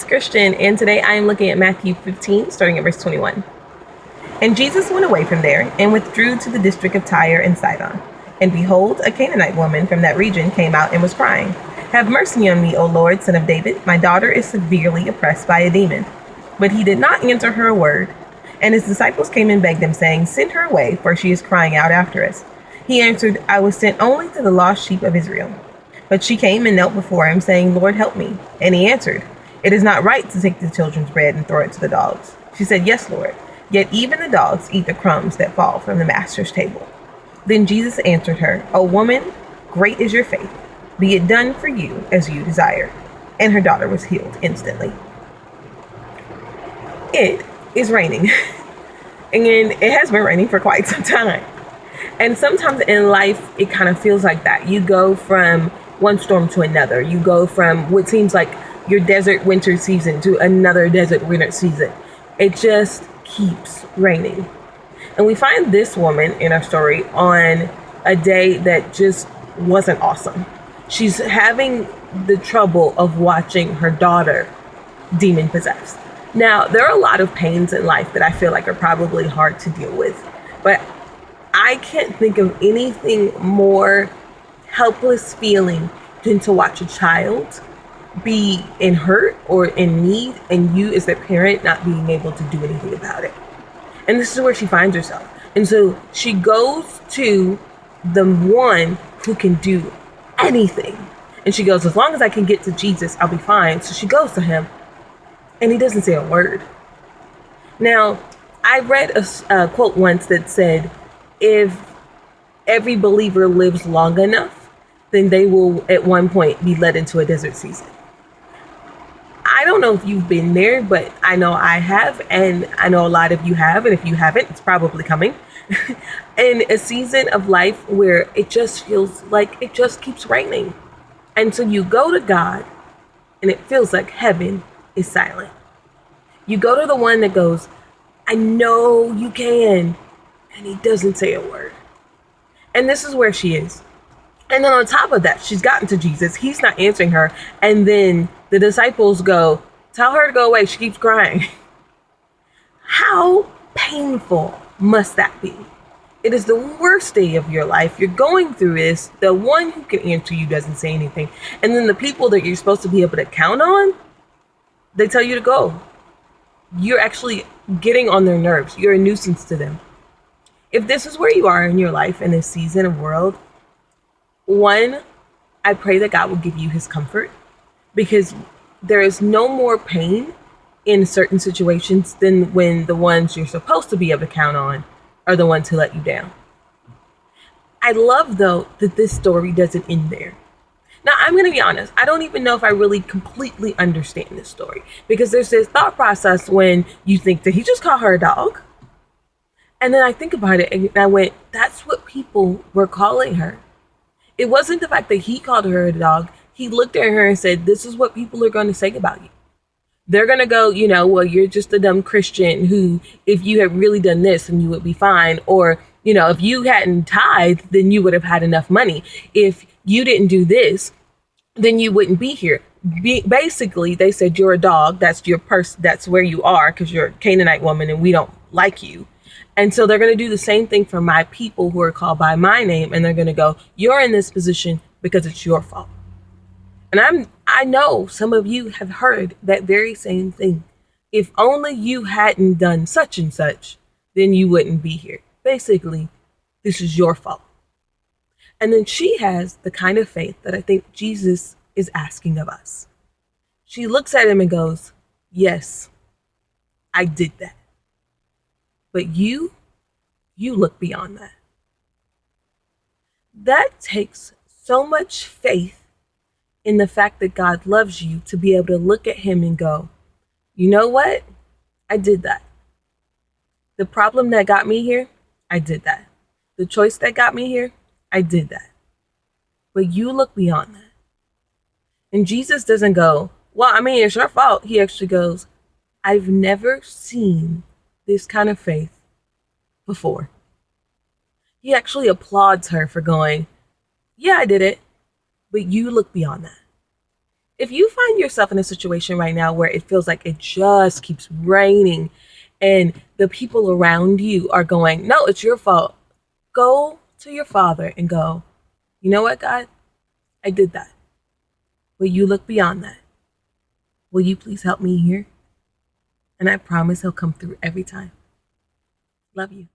it's Christian, and today I am looking at Matthew 15, starting at verse 21. And Jesus went away from there and withdrew to the district of Tyre and Sidon. And behold, a Canaanite woman from that region came out and was crying, "Have mercy on me, O Lord, Son of David. My daughter is severely oppressed by a demon." But he did not answer her a word. And his disciples came and begged him, saying, "Send her away, for she is crying out after us." He answered, "I was sent only to the lost sheep of Israel." But she came and knelt before him, saying, "Lord, help me." And he answered, "It is not right to take the children's bread and throw it to the dogs." She said, "Yes, Lord. Yet even the dogs eat the crumbs that fall from the master's table." Then Jesus answered her, "O woman, great is your faith. Be it done for you as you desire." And her daughter was healed instantly. It is raining. And it has been raining for quite some time. And sometimes in life, it kind of feels like that. You go from one storm to another. You go from what seems like your desert winter season to another desert winter season. It just keeps raining. And we find this woman in our story on a day that just wasn't awesome. She's having the trouble of watching her daughter demon possessed. Now, there are a lot of pains in life that I feel like are probably hard to deal with, but I can't think of anything more helpless feeling than to watch a child be in hurt or in need and you as their parent not being able to do anything about it. And this is where she finds herself. And so she goes to the one who can do anything. And she goes, "As long as I can get to Jesus, I'll be fine." So she goes to him and he doesn't say a word. Now, I read a quote once that said, if every believer lives long enough, then they will at one point be led into a desert season. I don't know if you've been there, but I know I have, and I know a lot of you have, and if you haven't, it's probably coming. In a season of life where it just feels like it just keeps raining. And so you go to God, and it feels like heaven is silent. You go to the one that goes, "I know you can," and he doesn't say a word. And this is where she is. And then on top of that, she's gotten to Jesus. He's not answering her. And then the disciples go, "Tell her to go away. She keeps crying." How painful must that be? It is the worst day of your life. You're going through this. The one who can answer you doesn't say anything. And then the people that you're supposed to be able to count on, they tell you to go. You're actually getting on their nerves. You're a nuisance to them. If this is where you are in your life in this season of world, one, I pray that God will give you his comfort, because there is no more pain in certain situations than when the ones you're supposed to be able to count on are the ones who let you down. I love, though, that this story doesn't end there. Now, I'm going to be honest. I don't even know if I really completely understand this story, because there's this thought process when you think, did he just call her a dog? And then I think about it and I went, that's what people were calling her. It wasn't the fact that he called her a dog. He looked at her and said, this is what people are going to say about you. They're going to go, well, you're just a dumb Christian who, if you had really done this, then you would be fine. Or, if you hadn't tithed, then you would have had enough money. If you didn't do this, then you wouldn't be here. Basically, they said, you're a dog. That's your person. That's where you are, because you're a Canaanite woman and we don't like you. And so they're going to do the same thing for my people who are called by my name. And they're going to go, you're in this position because it's your fault. And I know some of you have heard that very same thing. If only you hadn't done such and such, then you wouldn't be here. Basically, this is your fault. And then she has the kind of faith that I think Jesus is asking of us. She looks at him and goes, yes, I did that. But you look beyond that. That takes so much faith in the fact that God loves you to be able to look at him and go, you know what? I did that. The problem that got me here, I did that. The choice that got me here, I did that. But you look beyond that. And Jesus doesn't go, well, it's your fault. He actually goes, I've never seen this kind of faith before. He actually applauds her for going, yeah, I did it. But you look beyond that. If you find yourself in a situation right now where it feels like it just keeps raining and the people around you are going, no, it's your fault, go to your Father and go, you know what, God? I did that. Will you look beyond that? Will you please help me here? And I promise He'll come through every time. Love you.